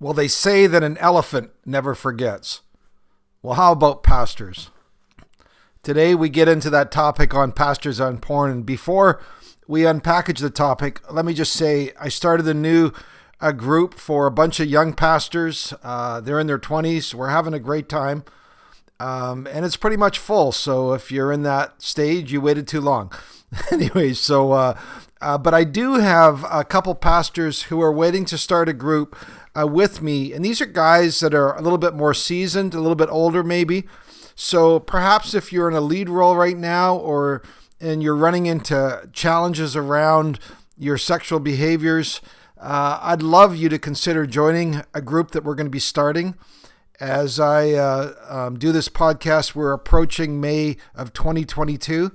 Well, they say that an elephant never forgets. Well, how about pastors? Today we get into that topic on pastors on porn. And before we unpackage the topic, let me just say I started a group for a bunch of young pastors. They're in their 20s. We're having a great time. And it's pretty much full. So if you're in that stage, you waited too long. Anyway, but I do have a couple pastors who are waiting to start a group with me. And these are guys that are a little bit more seasoned, a little bit older maybe. So perhaps if you're in a lead role right now and you're running into challenges around your sexual behaviors, I'd love you to consider joining a group that we're going to be starting. As I do this podcast, we're approaching May of 2022.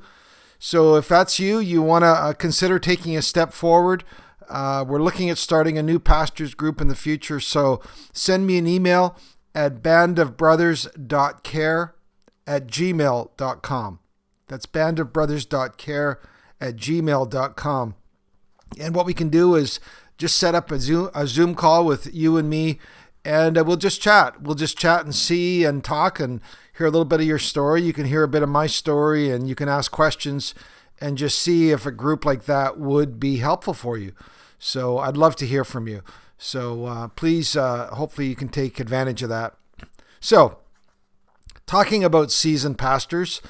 So if that's you, you want to consider taking a step forward. We're looking at starting a new pastors group in the future. So send me an email at bandofbrothers.care@gmail.com. That's bandofbrothers.care@gmail.com. And what we can do is just set up a Zoom call with you and me, and we'll just chat. We'll just chat and see and talk and hear a little bit of your story. You can hear a bit of my story, and you can ask questions and just see if a group like that would be helpful for you. So I'd love to hear from you. So please, hopefully you can take advantage of that. So talking about seasoned pastors,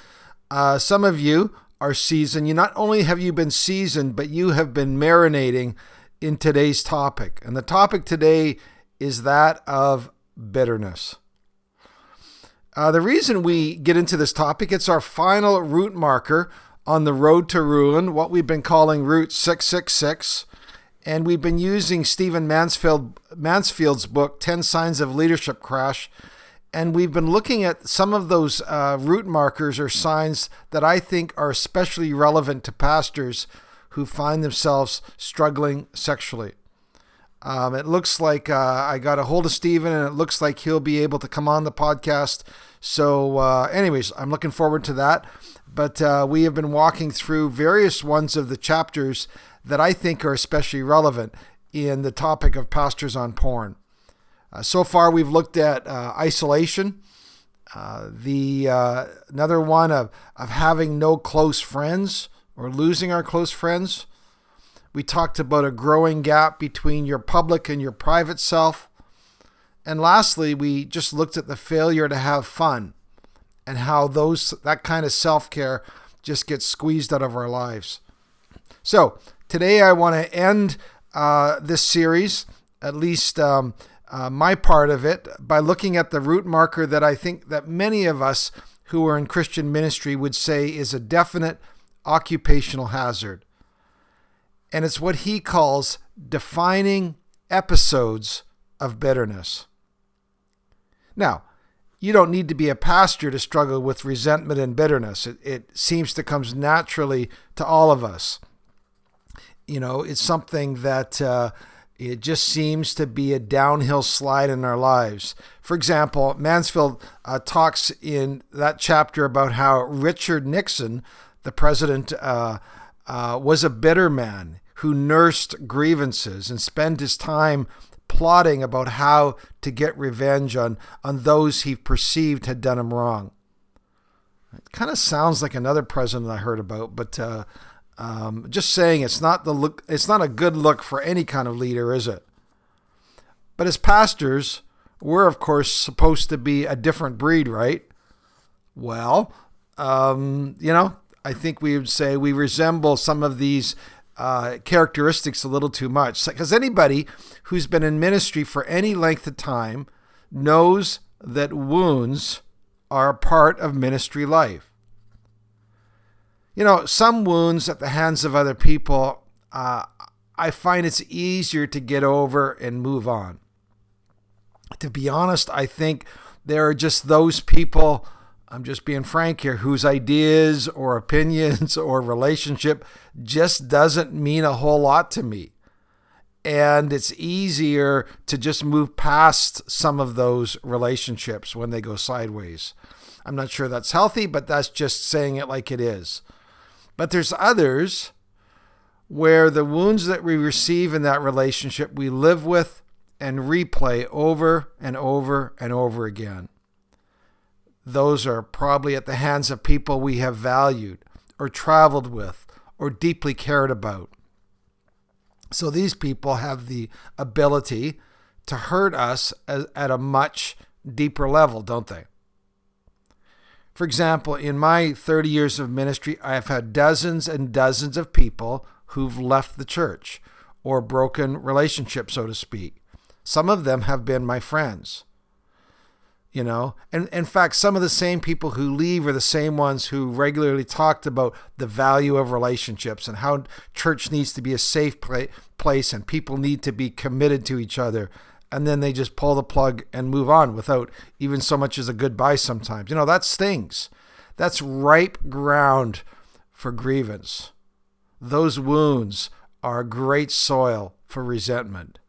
some of you are seasoned. You not only have you been seasoned, but you have been marinating in today's topic. And the topic today is that of bitterness. The reason we get into this topic, it's our final route marker on the road to ruin, what we've been calling Route 666. And we've been using Stephen Mansfield's book, 10 Signs of Leadership Crash. And we've been looking at some of those route markers or signs that I think are especially relevant to pastors who find themselves struggling sexually. It looks like I got a hold of Stephen, and it looks like he'll be able to come on the podcast. So anyways, I'm looking forward to that. But we have been walking through various ones of the chapters that I think are especially relevant in the topic of pastors on porn. So far, we've looked at isolation, another one of having no close friends or losing our close friends. We talked about a growing gap between your public and your private self. And lastly, we just looked at the failure to have fun and how that kind of self-care just gets squeezed out of our lives. So today I want to end this series, at least my part of it, by looking at the route marker that I think that many of us who are in Christian ministry would say is a definite occupational hazard. And it's what he calls defining episodes of bitterness. Now, you don't need to be a pastor to struggle with resentment and bitterness. It seems to come naturally to all of us. You know, it's something that it just seems to be a downhill slide in our lives. For example, Mansfield talks in that chapter about how Richard Nixon, the president, was a bitter man who nursed grievances and spent his time plotting about how to get revenge on those he perceived had done him wrong. It kind of sounds like another president I heard about, but just saying, it's not a good look for any kind of leader, is it? But as pastors, we're of course supposed to be a different breed, right? Well, I think we would say we resemble some of these characteristics a little too much. Because anybody who's been in ministry for any length of time knows that wounds are a part of ministry life. You know, some wounds at the hands of other people, I find it's easier to get over and move on. To be honest, I think there are just those people, I'm just being frank here, whose ideas or opinions or relationship just doesn't mean a whole lot to me. And it's easier to just move past some of those relationships when they go sideways. I'm not sure that's healthy, but that's just saying it like it is. But there's others where the wounds that we receive in that relationship we live with and replay over and over and over again. Those are probably at the hands of people we have valued or traveled with or deeply cared about. So these people have the ability to hurt us at a much deeper level, don't they? For example, in my 30 years of ministry, I have had dozens and dozens of people who've left the church or broken relationships, so to speak. Some of them have been my friends. And in fact, some of the same people who leave are the same ones who regularly talked about the value of relationships and how church needs to be a safe place and people need to be committed to each other. And then they just pull the plug and move on without even so much as a goodbye sometimes. That stings. That's ripe ground for grievance. Those wounds are great soil for resentment.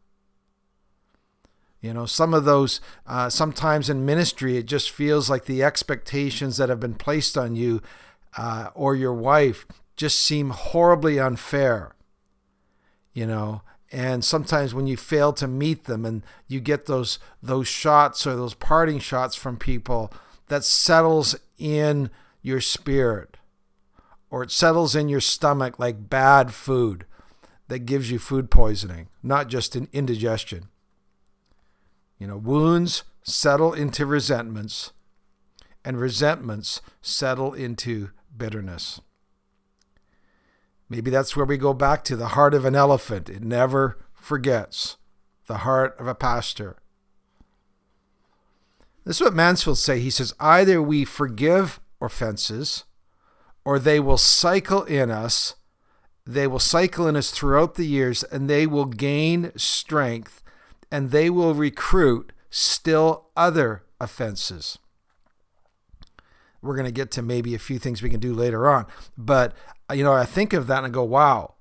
Some of those, sometimes in ministry, it just feels like the expectations that have been placed on you or your wife just seem horribly unfair, And sometimes when you fail to meet them and you get those shots or those parting shots from people, that settles in your spirit or it settles in your stomach like bad food that gives you food poisoning, not just an indigestion. Wounds settle into resentments, and resentments settle into bitterness. Maybe that's where we go back to the heart of an elephant. It never forgets. The heart of a pastor. This is what Mansfield say. He says, either we forgive offenses, or they will cycle in us. They will cycle in us throughout the years, and they will gain strength, and they will recruit still other offenses. We're going to get to maybe a few things we can do later on. But, I think of that and I go, wow.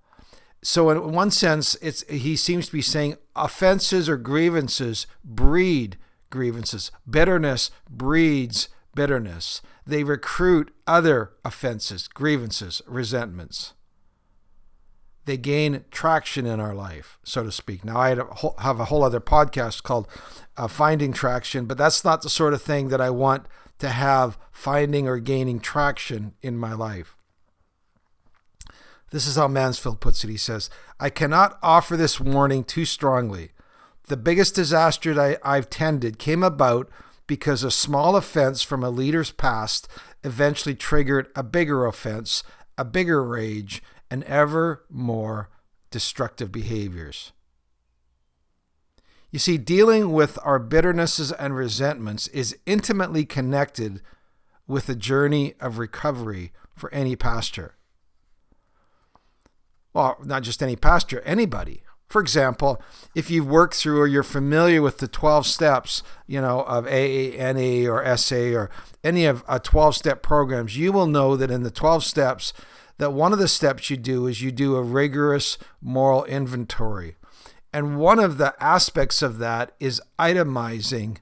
So in one sense, he seems to be saying offenses or grievances breed grievances. Bitterness breeds bitterness. They recruit other offenses, grievances, resentments. They gain traction in our life, so to speak. Now, I have a whole other podcast called Finding Traction, but that's not the sort of thing that I want to have finding or gaining traction in my life. This is how Mansfield puts it. He says, I cannot offer this warning too strongly. The biggest disaster I've tended came about because a small offense from a leader's past eventually triggered a bigger offense, a bigger rage, and ever more destructive behaviors. You see, dealing with our bitternesses and resentments is intimately connected with the journey of recovery for any pastor. Well, not just any pastor, anybody. For example, if you've worked through or you're familiar with the 12 steps, of AA, NA, or SA, or any of 12-step programs, you will know that in the 12 steps, that one of the steps you do is you do a rigorous moral inventory. And one of the aspects of that is itemizing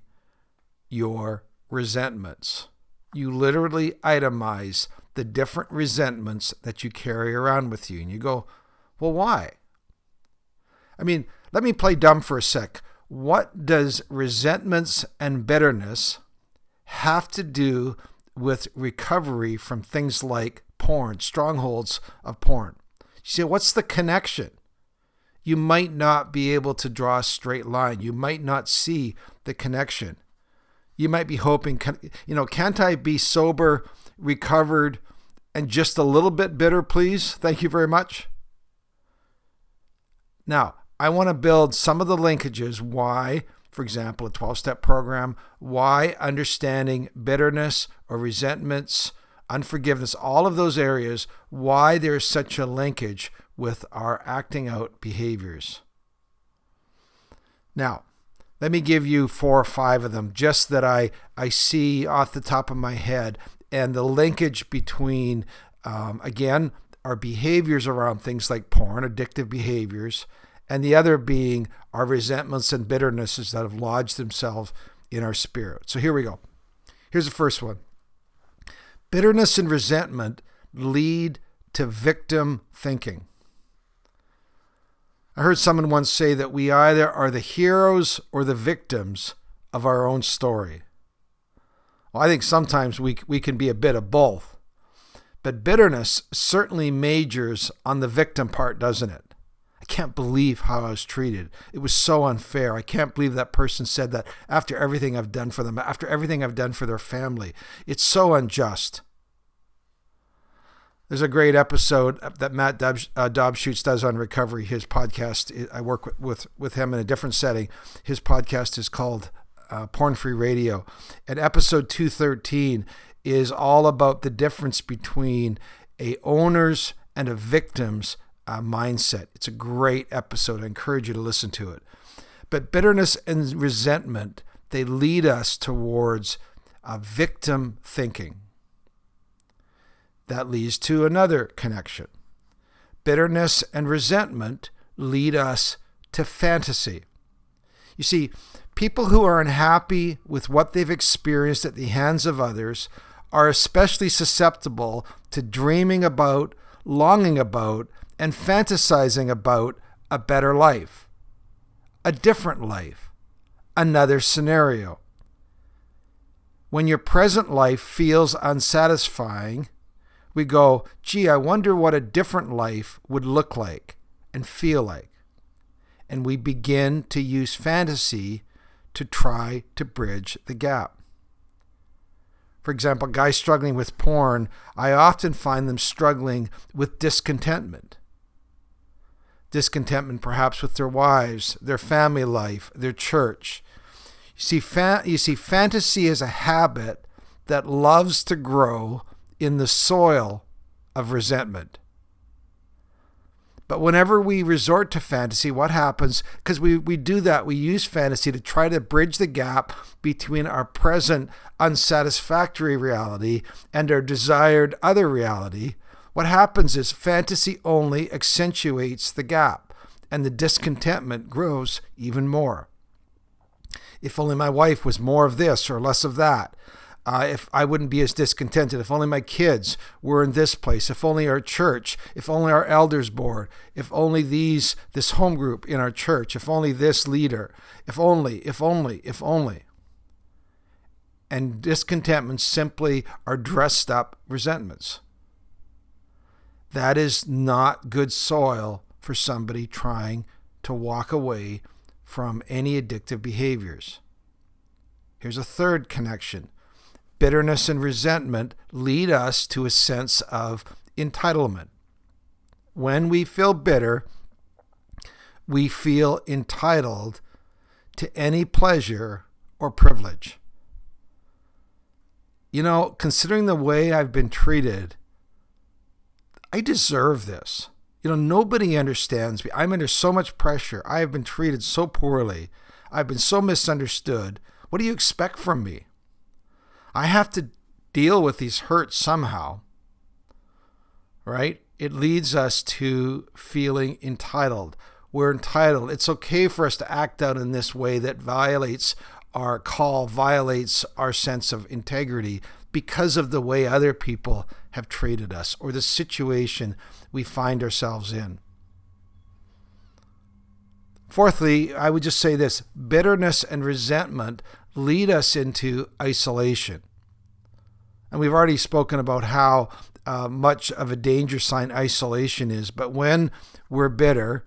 your resentments. You literally itemize the different resentments that you carry around with you. And you go, well, why? Let me play dumb for a sec. What does resentments and bitterness have to do with recovery from things like porn, strongholds of porn? You say, what's the connection? You might not be able to draw a straight line. You might not see the connection. You might be hoping, can't I be sober, recovered, and just a little bit bitter, please? Thank you very much. Now, I want to build some of the linkages why, for example, a 12-step program, why understanding bitterness or resentments, unforgiveness, all of those areas, why there's such a linkage with our acting out behaviors. Now, let me give you 4 or 5 of them, just that I see off the top of my head, and the linkage between, again, our behaviors around things like porn, addictive behaviors, and the other being our resentments and bitternesses that have lodged themselves in our spirit. So here we go. Here's the first one. Bitterness and resentment lead to victim thinking. I heard someone once say that we either are the heroes or the victims of our own story. Well, I think sometimes we can be a bit of both. But bitterness certainly majors on the victim part, doesn't it? I can't believe how I was treated. It was so unfair. I can't believe that person said that after everything I've done for them, after everything I've done for their family. It's so unjust. There's a great episode that Matt Dobschutz does on recovery. His podcast, I work with him in a different setting. His podcast is called Porn Free Radio. And episode 213 is all about the difference between a owner's and a victim's mindset. It's a great episode. I encourage you to listen to it. But bitterness and resentment, they lead us towards victim thinking. That leads to another connection. Bitterness and resentment lead us to fantasy. You see, people who are unhappy with what they've experienced at the hands of others are especially susceptible to dreaming about, longing about, and fantasizing about a better life, a different life, another scenario. When your present life feels unsatisfying, we go, gee, I wonder what a different life would look like and feel like. And we begin to use fantasy to try to bridge the gap. For example, guys struggling with porn, I often find them struggling with discontentment. Discontentment perhaps with their wives, their family life, their church. You see, fantasy is a habit that loves to grow in the soil of resentment. But whenever we resort to fantasy, what happens? Because we do that, we use fantasy to try to bridge the gap between our present unsatisfactory reality and our desired other reality. What happens is fantasy only accentuates the gap, and the discontentment grows even more. If only my wife was more of this or less of that. If I wouldn't be as discontented, if only my kids were in this place, if only our church, if only our elders board, if only this home group in our church, if only this leader, if only. And discontentments simply are dressed up resentments. That is not good soil for somebody trying to walk away from any addictive behaviors. Here's a third connection. Bitterness and resentment lead us to a sense of entitlement. When we feel bitter, we feel entitled to any pleasure or privilege. You know, considering the way I've been treated, I deserve this. You know, nobody understands me. I'm under so much pressure. I have been treated so poorly. I've been so misunderstood. What do you expect from me? I have to deal with these hurts somehow, right? It leads us to feeling entitled. We're entitled. It's okay for us to act out in this way that violates our call, violates our sense of integrity because of the way other people have treated us or the situation we find ourselves in. Fourthly, I would just say this: bitterness and resentment lead us into isolation. And we've already spoken about how much of a danger sign isolation is. But when we're bitter,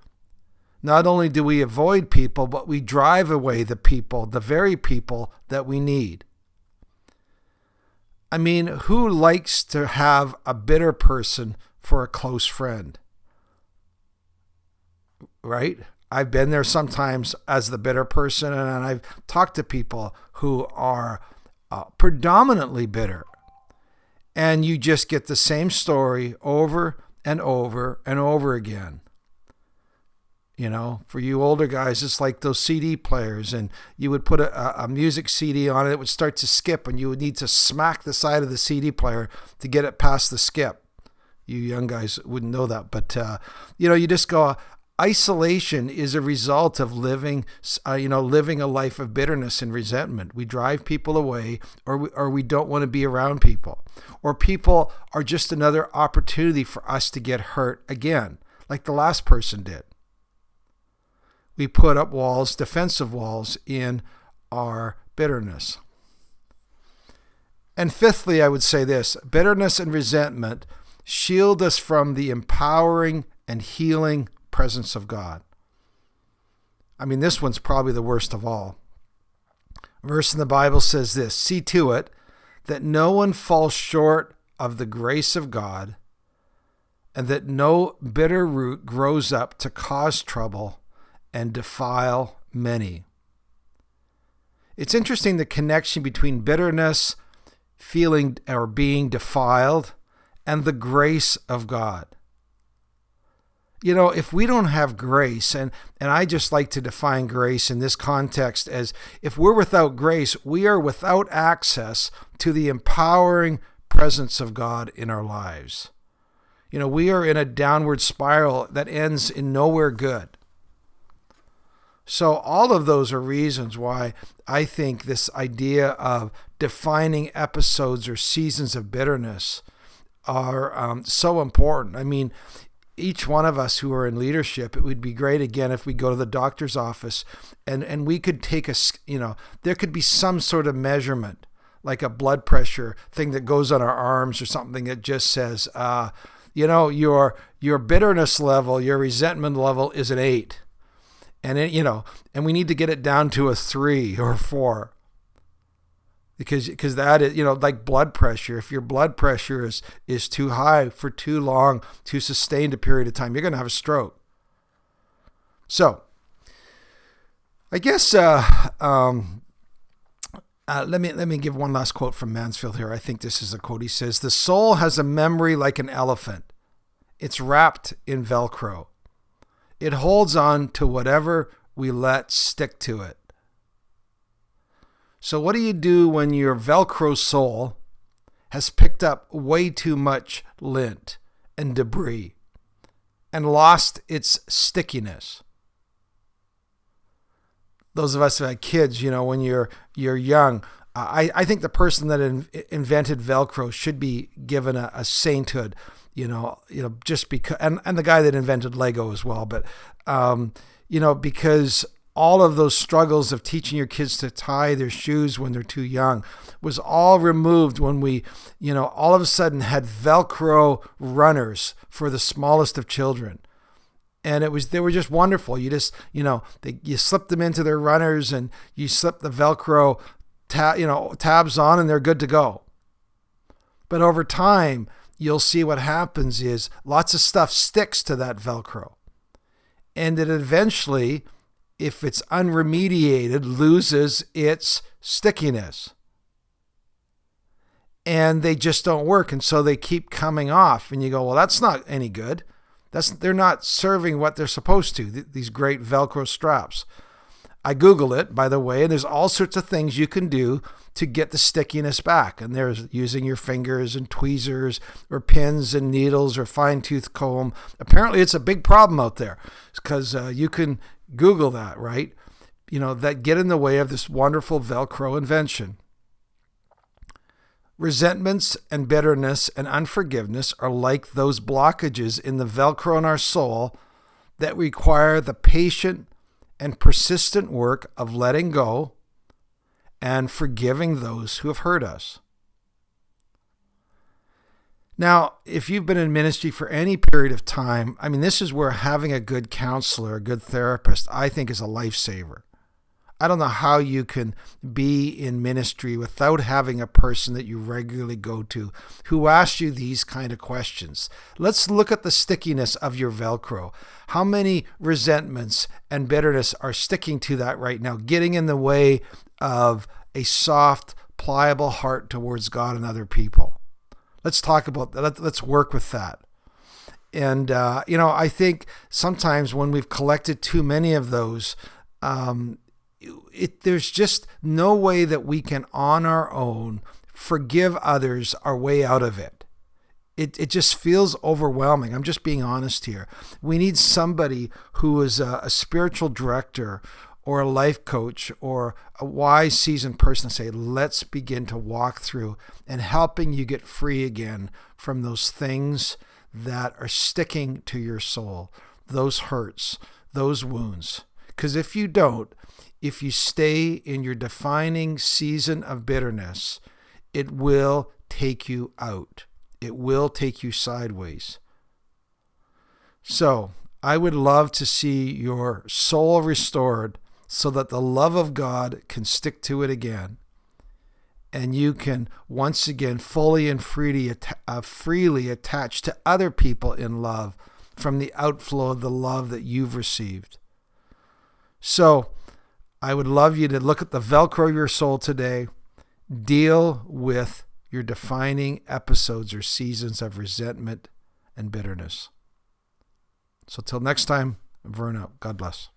not only do we avoid people, but we drive away the people, the very people that we need. I mean, who likes to have a bitter person for a close friend? Right? I've been there sometimes as the bitter person, and I've talked to people who are predominantly bitter. And you just get the same story over and over and over again. You know, for you older guys, it's like those CD players, and you would put a music CD on it, it would start to skip, and you would need to smack the side of the CD player to get it past the skip. You young guys wouldn't know that, but, you just go, isolation is a result of living a life of bitterness and resentment. We drive people away, or we don't want to be around people, or people are just another opportunity for us to get hurt again, like the last person did. we put up walls, defensive walls, in our bitterness. And fifthly, I would say this: bitterness and resentment shield us from the empowering and healing presence of God. I mean, this one's probably the worst of all. A verse in the Bible says this: "See to it that no one falls short of the grace of God, and that no bitter root grows up to cause trouble and defile many." It's interesting, the connection between bitterness, feeling or being defiled, and the grace of God. You know, if we don't have grace, and I just like to define grace in this context as, if we're without grace, we are without access to the empowering presence of God in our lives. You know, we are in a downward spiral that ends in nowhere good. So all of those are reasons why I think this idea of defining episodes or seasons of bitterness are so important. I mean, each one of us who are in leadership, it would be great, again, if we go to the doctor's office and we could take there could be some sort of measurement, like a blood pressure thing that goes on our arms or something that just says, your bitterness level, your resentment level is an 8. And and we need to get it down to a 3 or 4. Because that is, like blood pressure. If your blood pressure is too high for too long, too sustained a period of time, you're going to have a stroke. So, I guess let me give one last quote from Mansfield here. I think this is a quote. He says, "The soul has a memory like an elephant. It's wrapped in Velcro. It holds on to whatever we let stick to it." So what do you do when your Velcro soul has picked up way too much lint and debris and lost its stickiness? Those of us who had kids, when you're young, I think the person that invented Velcro should be given a sainthood, just because, and the guy that invented Lego as well, but because all of those struggles of teaching your kids to tie their shoes when they're too young was all removed when we, all of a sudden had Velcro runners for the smallest of children. And they were just wonderful. You just, you slip them into their runners and you slip the Velcro tabs on and they're good to go. But over time, you'll see what happens is lots of stuff sticks to that Velcro. And it eventually, if it's unremediated, loses its stickiness. And they just don't work. And so they keep coming off. And you go, well, that's not any good. They're not serving what they're supposed to, these great Velcro straps. I Googled it, by the way, and there's all sorts of things you can do to get the stickiness back. And there's using your fingers and tweezers or pins and needles or fine-tooth comb. Apparently, it's a big problem out there because you can Google that, right? That get in the way of this wonderful Velcro invention. Resentments and bitterness and unforgiveness are like those blockages in the Velcro in our soul that require the patient and persistent work of letting go and forgiving those who have hurt us. Now, if you've been in ministry for any period of time, this is where having a good counselor, a good therapist, I think is a lifesaver. I don't know how you can be in ministry without having a person that you regularly go to who asks you these kind of questions. Let's look at the stickiness of your Velcro. How many resentments and bitterness are sticking to that right now, getting in the way of a soft, pliable heart towards God and other people? Let's talk about that. Let's work with that. And, I think sometimes when we've collected too many of those, there's just no way that we can on our own forgive others our way out of it. It just feels overwhelming. I'm just being honest here. We need somebody who is a spiritual director or a life coach or a wise, seasoned person to say, let's begin to walk through and helping you get free again from those things that are sticking to your soul, those hurts, those wounds. Because if you don't, if you stay in your defining season of bitterness, it will take you out. It will take you sideways. So I would love to see your soul restored so that the love of God can stick to it again. And you can once again fully and freely attach to other people in love from the outflow of the love that you've received. So I would love you to look at the Velcro of your soul today. Deal with your defining episodes or seasons of resentment and bitterness. So till next time, Vern out. God bless.